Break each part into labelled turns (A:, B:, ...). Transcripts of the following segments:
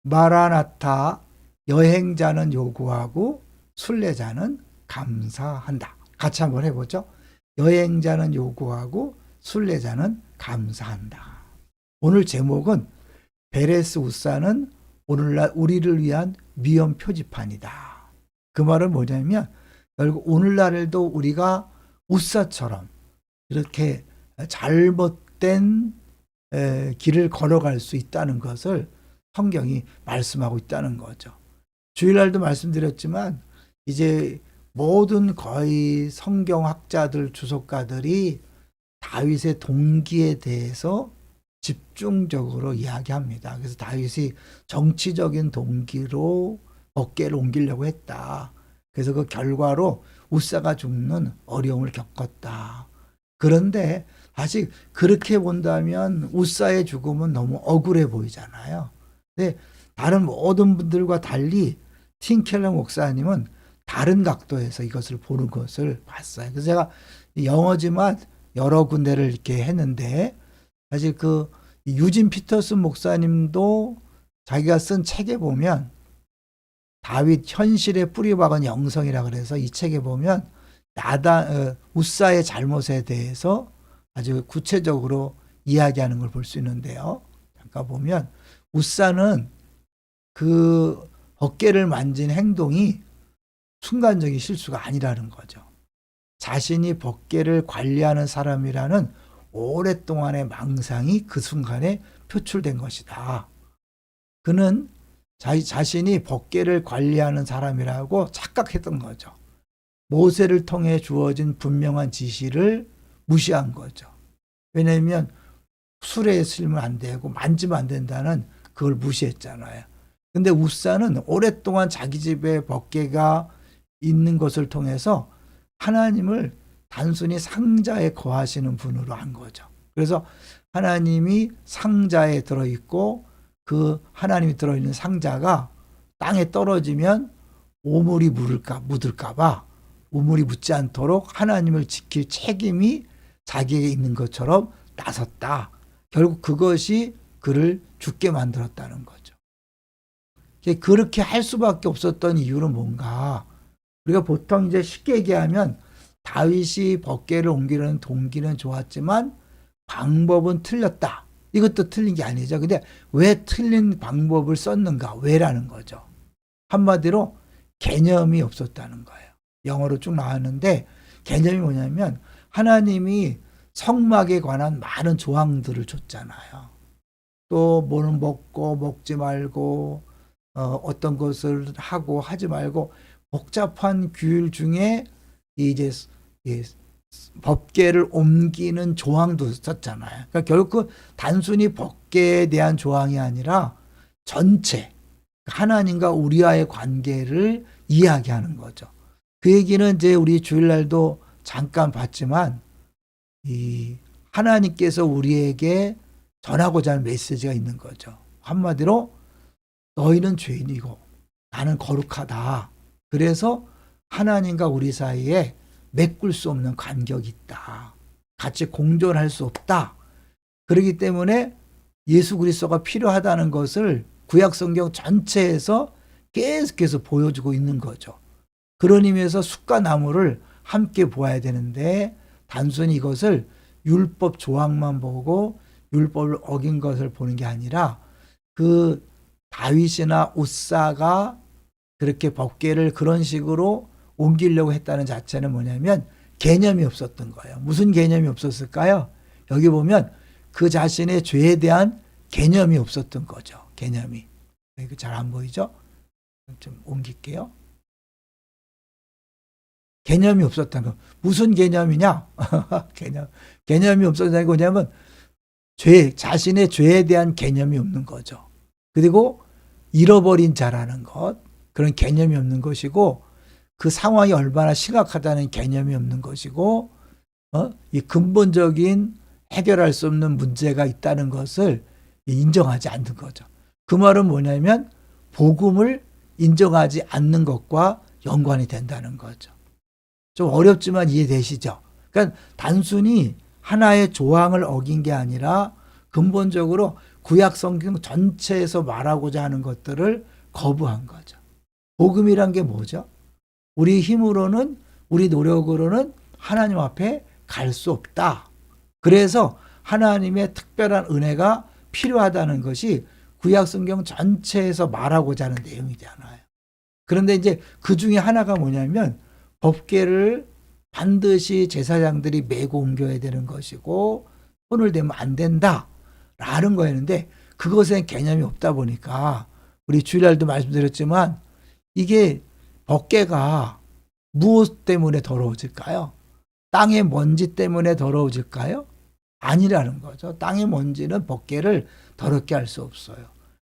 A: 마라나타, 여행자는 요구하고 순례자는 감사한다. 같이 한번 해보죠. 여행자는 요구하고 순례자는 감사한다. 오늘 제목은 베레스 우사는 오늘날 우리를 위한 위험 표지판이다. 그 말은 뭐냐면 결국 오늘날에도 우리가 우사처럼 이렇게 잘못된 길을 걸어갈 수 있다는 것을 성경이 말씀하고 있다는 거죠. 주일날도 말씀드렸지만 이제 모든 거의 성경학자들, 주석가들이 다윗의 동기에 대해서 집중적으로 이야기합니다. 그래서 다윗이 정치적인 동기로 어깨를 옮기려고 했다. 그래서 그 결과로 우사가 죽는 어려움을 겪었다. 그런데 사실 그렇게 본다면 우사의 죽음은 너무 억울해 보이잖아요. 근데 다른 모든 분들과 달리 팀 켈러 목사님은 다른 각도에서 이것을 보는 것을 봤어요. 그래서 제가 영어지만 여러 군데를 이렇게 했는데 사실 그 유진 피터슨 목사님도 자기가 쓴 책에 보면 다윗 현실의 뿌리박은 영성이라 그래서 이 책에 보면 우사의 잘못에 대해서 아주 구체적으로 이야기하는 걸 볼 수 있는데요. 잠깐 보면 우사는 그 어깨를 만진 행동이 순간적인 실수가 아니라는 거죠. 자신이 법궤를 관리하는 사람이라는 오랫동안의 망상이 그 순간에 표출된 것이다. 그는 자신이 법궤를 관리하는 사람이라고 착각했던 거죠. 모세를 통해 주어진 분명한 지시를 무시한 거죠. 왜냐하면 술에 슬면 안 되고 만지면 안 된다는 그걸 무시했잖아요. 근데 우사는 오랫동안 자기 집에 법궤가 있는 것을 통해서 하나님을 단순히 상자에 거하시는 분으로 한 거죠. 그래서 하나님이 상자에 들어있고 그 하나님이 들어있는 상자가 땅에 떨어지면 오물이 묻을까 봐 오물이 묻지 않도록 하나님을 지킬 책임이 자기에게 있는 것처럼 나섰다. 결국 그것이 그를 죽게 만들었다는 거죠. 그렇게 할 수밖에 없었던 이유는 뭔가? 우리가 보통 이제 쉽게 얘기하면 다윗이 법궤를 옮기려는 동기는 좋았지만 방법은 틀렸다. 이것도 틀린 게 아니죠. 근데 왜 틀린 방법을 썼는가? 왜라는 거죠. 한마디로 개념이 없었다는 거예요. 영어로 쭉 나왔는데 개념이 뭐냐면 하나님이 성막에 관한 많은 조항들을 줬잖아요. 또 뭐는 먹고 먹지 말고 어떤 것을 하고 하지 말고 복잡한 규율 중에 이제 법궤를 옮기는 조항도 썼잖아요. 그러니까 결국 단순히 법궤에 대한 조항이 아니라 전체 하나님과 우리와의 관계를 이야기하는 거죠. 그 얘기는 이제 우리 주일날도 잠깐 봤지만 이 하나님께서 우리에게 전하고자 하는 메시지가 있는 거죠. 한마디로 너희는 죄인이고 나는 거룩하다. 그래서 하나님과 우리 사이에 메꿀 수 없는 간격이 있다. 같이 공존할 수 없다. 그렇기 때문에 예수 그리스도가 필요하다는 것을 구약 성경 전체에서 계속해서 보여주고 있는 거죠. 그런 의미에서 숲과 나무를 함께 보아야 되는데 단순히 이것을 율법 조항만 보고 율법을 어긴 것을 보는 게 아니라 그 다윗이나 우사가 그렇게 법궤를 그런 식으로 옮기려고 했다는 자체는 뭐냐면 개념이 없었던 거예요. 무슨 개념이 없었을까요? 여기 보면 그 자신의 죄에 대한 개념이 없었던 거죠. 개념이. 이거 잘 안 보이죠? 좀 옮길게요. 개념이 없었다는 거. 무슨 개념이냐? 개념이 없었다는 게 뭐냐면 자신의 죄에 대한 개념이 없는 거죠. 그리고 잃어버린 자라는 것, 그런 개념이 없는 것이고 그 상황이 얼마나 심각하다는 개념이 없는 것이고 이 근본적인 해결할 수 없는 문제가 있다는 것을 인정하지 않는 거죠. 그 말은 뭐냐면 복음을 인정하지 않는 것과 연관이 된다는 거죠. 좀 어렵지만 이해되시죠? 그러니까 단순히 하나의 조항을 어긴 게 아니라 근본적으로 구약 성경 전체에서 말하고자 하는 것들을 거부한 거죠. 복음이란 게 뭐죠? 우리 힘으로는, 우리 노력으로는 하나님 앞에 갈 수 없다. 그래서 하나님의 특별한 은혜가 필요하다는 것이 구약 성경 전체에서 말하고자 하는 내용이잖아요. 그런데 이제 그 중에 하나가 뭐냐면 법궤를 반드시 제사장들이 메고 옮겨야 되는 것이고 손을 대면 안 된다라는 거였는데 그것에 개념이 없다 보니까 우리 주일날도 말씀드렸지만 이게 법궤가 무엇 때문에 더러워질까요? 땅의 먼지 때문에 더러워질까요? 아니라는 거죠. 땅의 먼지는 법궤를 더럽게 할 수 없어요.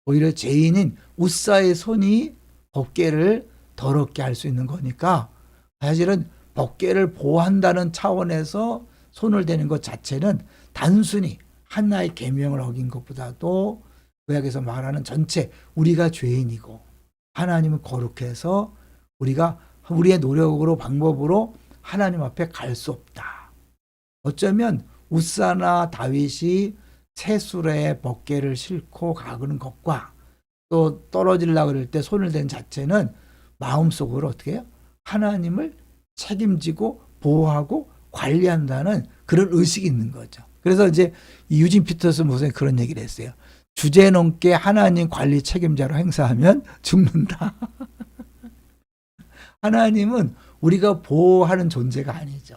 A: 오히려 죄인인 웃사의 손이 법궤를 더럽게 할 수 있는 거니까 사실은 법궤를 보호한다는 차원에서 손을 대는 것 자체는 단순히 하나의 계명을 어긴 것보다도 구약에서 말하는 전체 우리가 죄인이고 하나님은 거룩해서 우리가 우리의 노력으로 방법으로 하나님 앞에 갈 수 없다. 어쩌면 웃사나 다윗이 새수레에 법궤를 싣고 가는 것과 또 떨어지려고 그럴 때 손을 댄 자체는 마음속으로 어떻게 해요? 하나님을 책임지고 보호하고 관리한다는 그런 의식이 있는 거죠. 그래서 이제 유진 피터스 목사님이 그런 얘기를 했어요. 주제 넘게 하나님 관리 책임자로 행사하면 죽는다. 하나님은 우리가 보호하는 존재가 아니죠.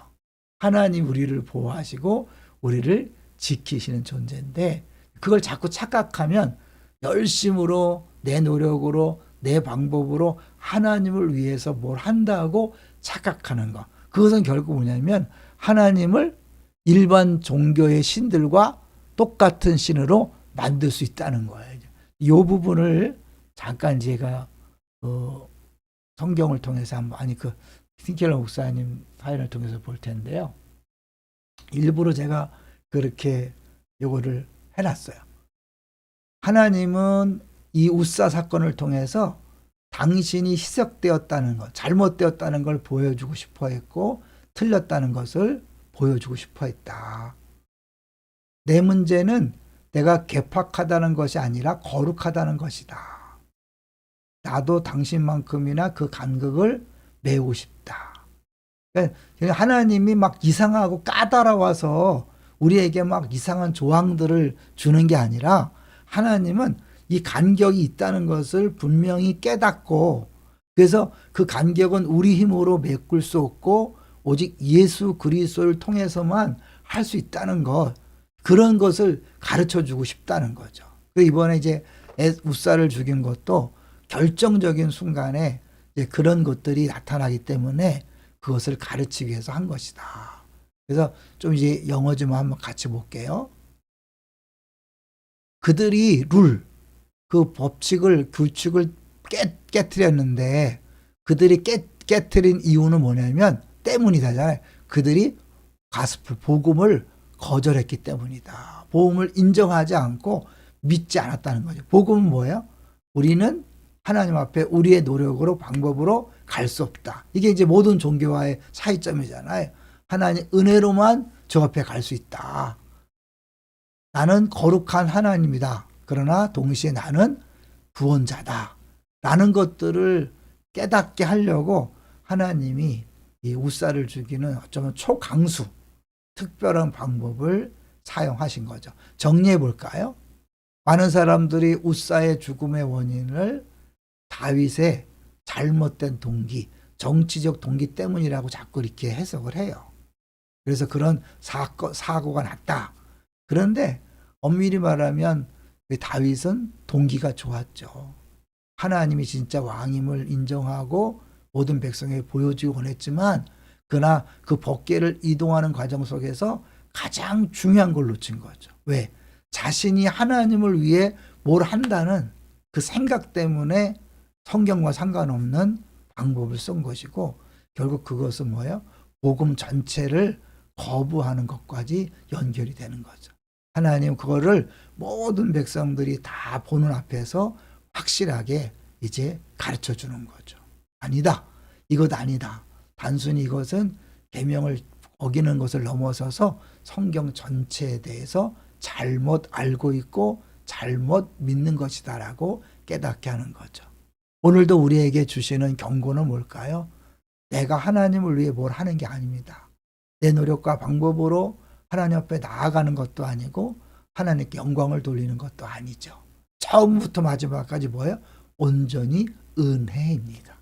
A: 하나님 우리를 보호하시고 우리를 지키시는 존재인데 그걸 자꾸 착각하면 열심으로 내 노력으로 내 방법으로 하나님을 위해서 뭘 한다고 착각하는 거. 그것은 결국 뭐냐면 하나님을 일반 종교의 신들과 똑같은 신으로 만들 수 있다는 거예요. 이 부분을 잠깐 제가 성경을 통해서 한번 틴켈러 목사님 사연을 통해서 볼 텐데요. 일부러 제가 그렇게 요거를 해놨어요. 하나님은 이 웃사 사건을 통해서 당신이 희석되었다는 것, 잘못되었다는 걸 보여주고 싶어 했고 틀렸다는 것을 보여주고 싶어 했다. 내 문제는 내가 개팍하다는 것이 아니라 거룩하다는 것이다. 나도 당신만큼이나 그 간극을 메우고 싶다. 그러니까 하나님이 막 이상하고 까다로워서 우리에게 막 이상한 조항들을 주는 게 아니라 하나님은 이 간격이 있다는 것을 분명히 깨닫고 그래서 그 간격은 우리 힘으로 메꿀 수 없고 오직 예수 그리스도를 통해서만 할 수 있다는 것 그런 것을 가르쳐 주고 싶다는 거죠. 이번에 이제 웃사를 죽인 것도 결정적인 순간에 이제 그런 것들이 나타나기 때문에 그것을 가르치기 위해서 한 것이다. 그래서 좀 이제 영어 좀 한번 같이 볼게요. 그들이 그 법칙을 규칙을 깨트렸는데 그들이 깨트린 이유는 뭐냐면 때문이다잖아요. 그들이 가스펠 복음을 거절했기 때문이다. 복음을 인정하지 않고 믿지 않았다는 거죠. 복음은 뭐예요? 우리는 하나님 앞에 우리의 노력으로 방법으로 갈 수 없다. 이게 이제 모든 종교와의 차이점이잖아요. 하나님 은혜로만 저 앞에 갈 수 있다. 나는 거룩한 하나님이다. 그러나 동시에 나는 구원자다. 라는 것들을 깨닫게 하려고 하나님이 이 웃사를 죽이는 어쩌면 초강수 특별한 방법을 사용하신 거죠. 정리해 볼까요? 많은 사람들이 웃사의 죽음의 원인을 다윗의 잘못된 동기, 정치적 동기 때문이라고 자꾸 이렇게 해석을 해요. 그래서 그런 사고가 났다. 그런데 엄밀히 말하면 다윗은 동기가 좋았죠. 하나님이 진짜 왕임을 인정하고 모든 백성에게 보여주기 원했지만 그러나 그 법궤를 이동하는 과정 속에서 가장 중요한 걸 놓친 거죠. 왜? 자신이 하나님을 위해 뭘 한다는 그 생각 때문에 성경과 상관없는 방법을 쓴 것이고 결국 그것은 뭐예요? 복음 전체를 거부하는 것까지 연결이 되는 거죠. 하나님 그거를 모든 백성들이 다 보는 앞에서 확실하게 이제 가르쳐 주는 거죠. 아니다. 이것 아니다. 단순히 이것은 계명을 어기는 것을 넘어서서 성경 전체에 대해서 잘못 알고 있고 잘못 믿는 것이다라고 깨닫게 하는 거죠. 오늘도 우리에게 주시는 경고는 뭘까요? 내가 하나님을 위해 뭘 하는 게 아닙니다. 내 노력과 방법으로 하나님 앞에 나아가는 것도 아니고 하나님께 영광을 돌리는 것도 아니죠. 처음부터 마지막까지 뭐예요? 온전히 은혜입니다.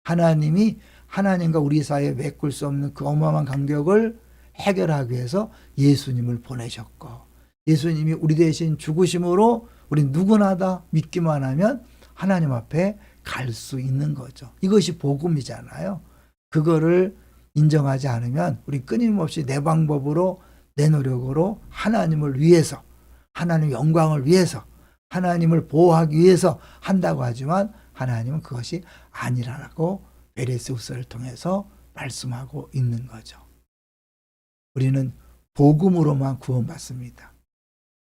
A: 하나님이 하나님과 우리 사이에 메꿀 수 없는 그 어마어마한 간격을 해결하기 위해서 예수님을 보내셨고, 예수님이 우리 대신 죽으심으로 우리 누구나 다 믿기만 하면 하나님 앞에 갈 수 있는 거죠. 이것이 복음이잖아요. 그거를 인정하지 않으면 우리 끊임없이 내 방법으로 내 노력으로 하나님을 위해서, 하나님의 영광을 위해서, 하나님을 보호하기 위해서 한다고 하지만 하나님은 그것이 아니라고 베레스후서를 통해서 말씀하고 있는 거죠. 우리는 복음으로만 구원받습니다.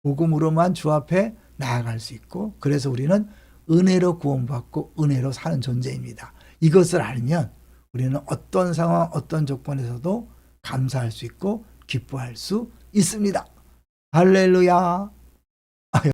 A: 복음으로만 주 앞에 나아갈 수 있고, 그래서 우리는 은혜로 구원받고 은혜로 사는 존재입니다. 이것을 알면 우리는 어떤 상황, 어떤 조건에서도 감사할 수 있고 기뻐할 수 있습니다. 할렐루야.